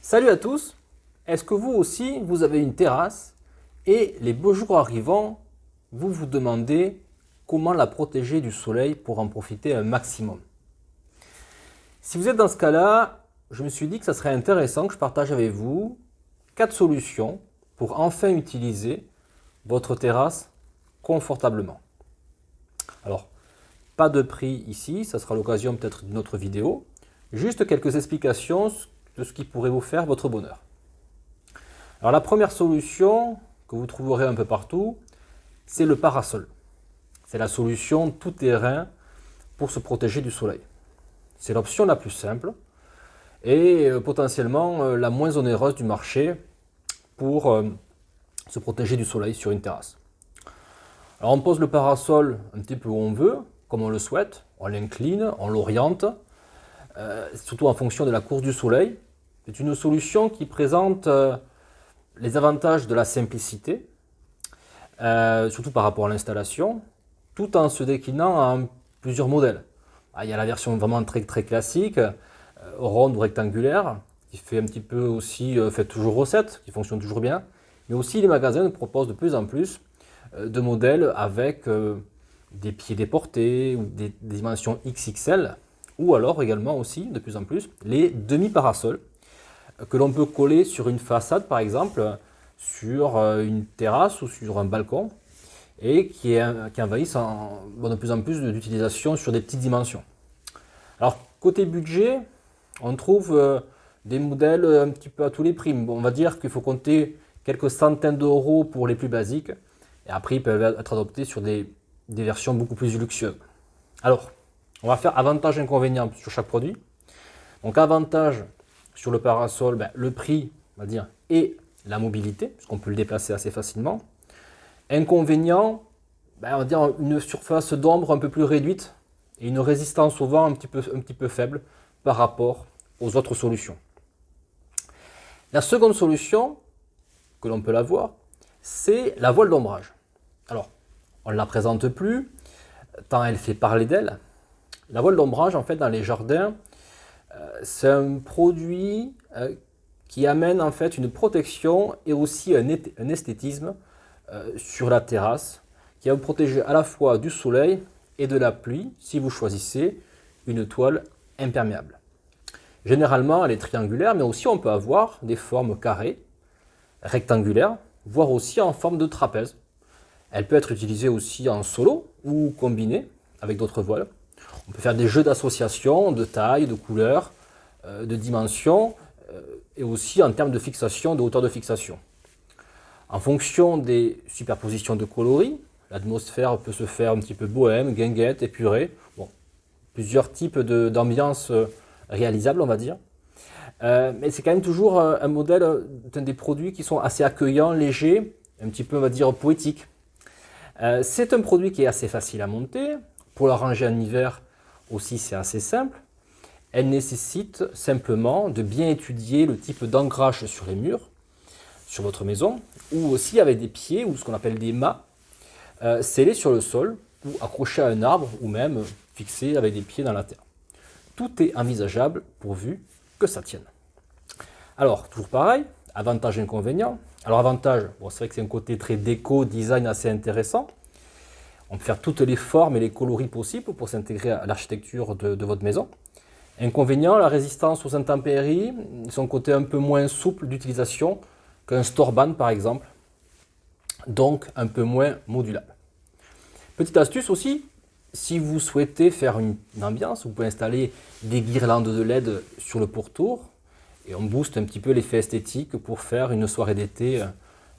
Salut à tous. Est-ce que vous aussi, vous avez une terrasse et les beaux jours arrivant, vous vous demandez comment la protéger du soleil pour en profiter un maximum? Si vous êtes dans ce cas-là, je me suis dit que ça serait intéressant que je partage avec vous 4 solutions pour enfin utiliser votre terrasse confortablement. Alors, pas de prix ici, ça sera l'occasion peut-être d'une autre vidéo. Juste quelques explications de ce qui pourrait vous faire votre bonheur. Alors la première solution que vous trouverez un peu partout, c'est le parasol. C'est la solution tout terrain pour se protéger du soleil. C'est l'option la plus simple et potentiellement la moins onéreuse du marché pour se protéger du soleil sur une terrasse. Alors on pose le parasol un petit peu où on veut, comme on le souhaite, on l'incline, on l'oriente, surtout en fonction de la course du soleil. C'est une solution qui présente les avantages de la simplicité, surtout par rapport à l'installation, tout en se déclinant en plusieurs modèles. Il y a la version vraiment très classique, ronde ou rectangulaire, qui fait un petit peu aussi, fait toujours recette, qui fonctionne toujours bien. Mais aussi les magasins nous proposent de plus en plus de modèles avec des pieds déportés ou des dimensions XXL, ou alors également aussi, de plus en plus, les demi-parasols que l'on peut coller sur une façade par exemple, sur une terrasse ou sur un balcon et qui envahissent de plus en plus d'utilisation sur des petites dimensions. Alors côté budget, on trouve des modèles un petit peu à tous les prix. On va dire qu'il faut compter quelques centaines d'euros pour les plus basiques et après ils peuvent être adoptés sur des versions beaucoup plus luxueuses. Alors, on va faire avantages-inconvénients sur chaque produit. Donc avantage sur le parasol, le prix, on va dire, et la mobilité, puisqu'on peut le déplacer assez facilement. Inconvénient, on va dire une surface d'ombre un peu plus réduite et une résistance au vent un petit peu faible par rapport aux autres solutions. La seconde solution, que l'on peut avoir, c'est la voile d'ombrage. Alors, on ne la présente plus, tant elle fait parler d'elle. La voile d'ombrage, en fait, dans les jardins, c'est un produit qui amène en fait une protection et aussi un esthétisme sur la terrasse qui va vous protéger à la fois du soleil et de la pluie si vous choisissez une toile imperméable. Généralement, elle est triangulaire, mais aussi on peut avoir des formes carrées, rectangulaires, voire aussi en forme de trapèze. Elle peut être utilisée aussi en solo ou combinée avec d'autres voiles. On peut faire des jeux d'association, de taille, de couleurs, de dimensions et aussi en termes de fixation, de hauteur de fixation. En fonction des superpositions de coloris, l'atmosphère peut se faire un petit peu bohème, guinguette, épurée. Bon, plusieurs types d'ambiances réalisables, on va dire. Mais c'est quand même toujours un modèle des produits qui sont assez accueillants, légers, un petit peu, on va dire, poétiques. C'est un produit qui est assez facile à monter. Pour la ranger en hiver aussi, c'est assez simple. Elle nécessite simplement de bien étudier le type d'ancrage sur les murs, sur votre maison, ou aussi avec des pieds, ou ce qu'on appelle des mâts, scellés sur le sol, ou accrochés à un arbre, ou même fixés avec des pieds dans la terre. Tout est envisageable pourvu que ça tienne. Alors, toujours pareil, avantages et inconvénients. Alors avantage, c'est vrai que c'est un côté très déco, design assez intéressant. On peut faire toutes les formes et les coloris possibles pour s'intégrer à l'architecture de votre maison. Inconvénient, la résistance aux intempéries, son côté un peu moins souple d'utilisation qu'un Storban par exemple, donc un peu moins modulable. Petite astuce aussi, si vous souhaitez faire une ambiance, vous pouvez installer des guirlandes de LED sur le pourtour et on booste un petit peu l'effet esthétique pour faire une soirée d'été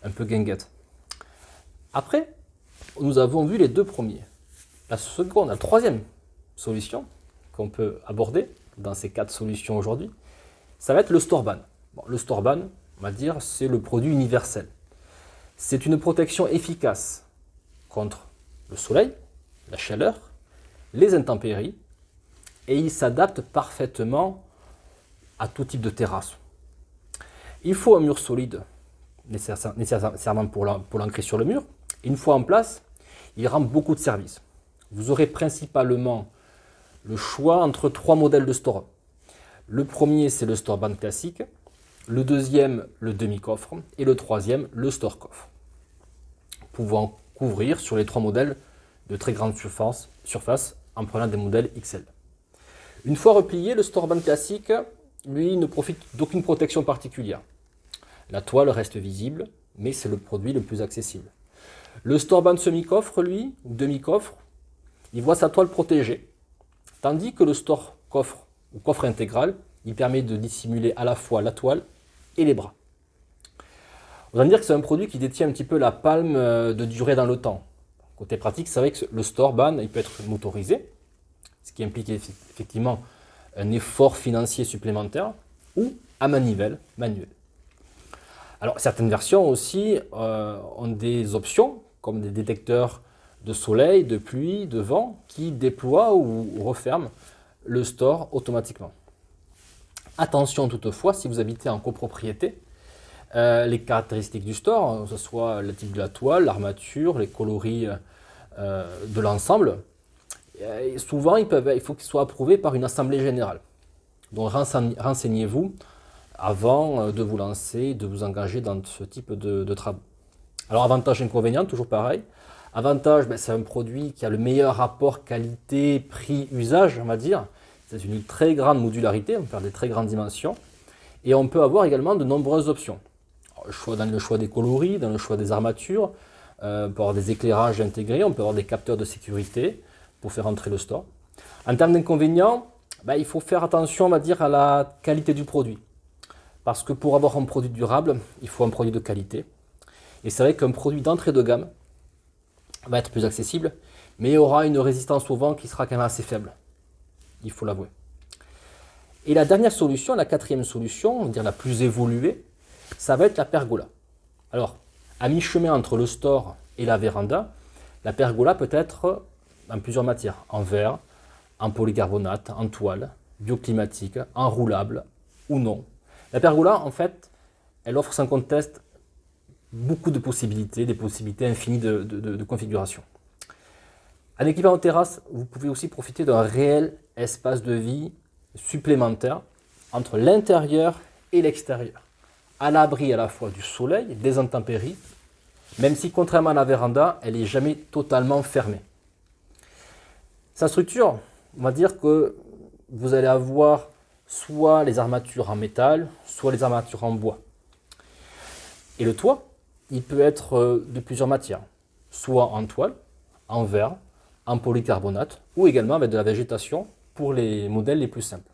un peu guinguette. Après, nous avons vu les deux premiers. La troisième solution qu'on peut aborder dans ces 4 solutions aujourd'hui, ça va être le Storban. Le Storban, on va dire, c'est le produit universel. C'est une protection efficace contre le soleil, la chaleur, les intempéries, et il s'adapte parfaitement à tout type de terrasse. Il faut un mur solide, nécessairement pour l'ancrer sur le mur. Une fois en place, il rend beaucoup de services. Vous aurez principalement le choix entre 3 modèles de Storban. Le premier, c'est le Storban classique, le deuxième, le demi-coffre, et le troisième, le store coffre, pouvant couvrir sur les trois modèles de très grande surface en prenant des modèles XL. Une fois replié, le Storeban classique, lui, ne profite d'aucune protection particulière. La toile reste visible, mais c'est le produit le plus accessible. Le Storeban semi-coffre, lui, ou demi-coffre, il voit sa toile protégée, tandis que le store coffre ou coffre intégral, il permet de dissimuler à la fois la toile et les bras. On va dire que c'est un produit qui détient un petit peu la palme de durée dans le temps. Côté pratique, c'est vrai que le Storeban, il peut être motorisé, ce qui implique effectivement un effort financier supplémentaire, ou à manivelle manuelle. Alors, certaines versions aussi ont des options, comme des détecteurs de soleil, de pluie, de vent, qui déploient ou referment le store automatiquement. Attention toutefois, si vous habitez en copropriété, les caractéristiques du store, que ce soit le type de la toile, l'armature, les coloris de l'ensemble, souvent il faut qu'ils soient approuvés par une assemblée générale. Donc renseignez-vous avant de vous lancer, de vous engager dans ce type de travaux. Alors avantage et inconvénient, toujours pareil. Avantage, c'est un produit qui a le meilleur rapport qualité-prix-usage, on va dire. C'est une très grande modularité, on peut faire des très grandes dimensions. Et on peut avoir également de nombreuses options. Dans le choix des coloris, dans le choix des armatures, on peut avoir des éclairages intégrés, on peut avoir des capteurs de sécurité pour faire entrer le store. En termes d'inconvénients, il faut faire attention, on va dire, à la qualité du produit. Parce que pour avoir un produit durable, il faut un produit de qualité. Et c'est vrai qu'un produit d'entrée de gamme va être plus accessible, mais il y aura une résistance au vent qui sera quand même assez faible. Il faut l'avouer. Et la dernière solution, la quatrième solution, on va dire la plus évoluée, ça va être la pergola. Alors, à mi-chemin entre le store et la véranda, la pergola peut être en plusieurs matières, en verre, en polycarbonate, en toile, bioclimatique, enroulable ou non. La pergola, en fait, elle offre sans conteste beaucoup de possibilités, des possibilités infinies de configuration. En équipement en terrasse, vous pouvez aussi profiter d'un réel espace de vie supplémentaire entre l'intérieur et l'extérieur, à l'abri à la fois du soleil, des intempéries, même si contrairement à la véranda, elle n'est jamais totalement fermée. Sa structure, on va dire que vous allez avoir soit les armatures en métal, soit les armatures en bois. Et le toit, il peut être de plusieurs matières, soit en toile, en verre, en polycarbonate, ou également avec de la végétation pour les modèles les plus simples.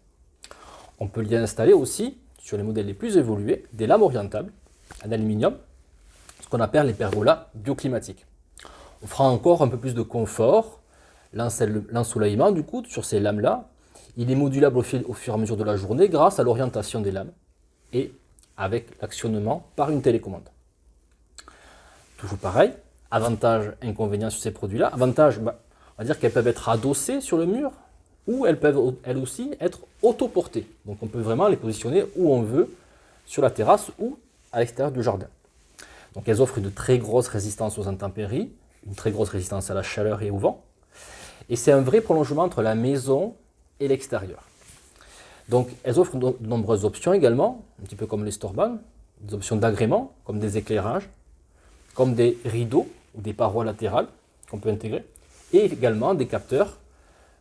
On peut y installer aussi, sur les modèles les plus évolués, des lames orientables en aluminium, ce qu'on appelle les pergolas bioclimatiques. On fera encore un peu plus de confort, l'ensoleillement du coup sur ces lames-là. Il est modulable au fur et à mesure de la journée grâce à l'orientation des lames et avec l'actionnement par une télécommande. Toujours pareil, avantage, inconvénient sur ces produits-là. Avantage, on va dire qu'elles peuvent être adossées sur le mur ou elles peuvent elles aussi être autoportées. Donc on peut vraiment les positionner où on veut, sur la terrasse ou à l'extérieur du jardin. Donc elles offrent une très grosse résistance aux intempéries, une très grosse résistance à la chaleur et au vent. Et c'est un vrai prolongement entre la maison et l'extérieur. Donc elles offrent de nombreuses options également, un petit peu comme les Storeban, des options d'agrément, comme des éclairages, comme des rideaux ou des parois latérales qu'on peut intégrer, et également des capteurs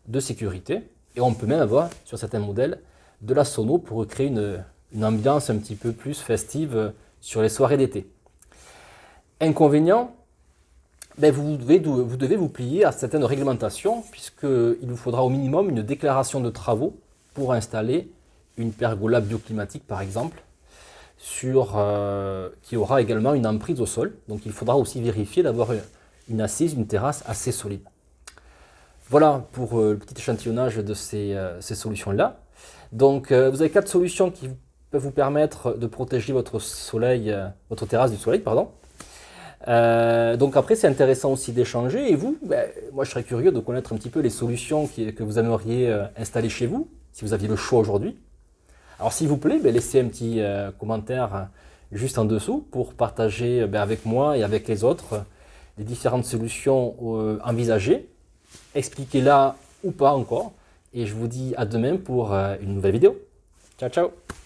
de sécurité. Et on peut même avoir, sur certains modèles, de la sono pour créer une ambiance un petit peu plus festive sur les soirées d'été. Inconvénient, vous devez vous plier à certaines réglementations, puisqu'il vous faudra au minimum une déclaration de travaux pour installer une pergola bioclimatique, par exemple, qui aura également une emprise au sol. Donc il faudra aussi vérifier d'avoir une assise, une terrasse assez solide. Voilà pour le petit échantillonnage de ces solutions-là. Donc vous avez 4 solutions qui peuvent vous permettre de protéger votre terrasse du soleil, pardon. Donc après c'est intéressant aussi d'échanger et vous, moi je serais curieux de connaître un petit peu les solutions que vous aimeriez installer chez vous, si vous aviez le choix aujourd'hui. Alors s'il vous plaît, laissez un petit commentaire juste en dessous pour partager avec moi et avec les autres les différentes solutions envisagées. Expliquez-la ou pas encore. Et je vous dis à demain pour une nouvelle vidéo. Ciao, ciao!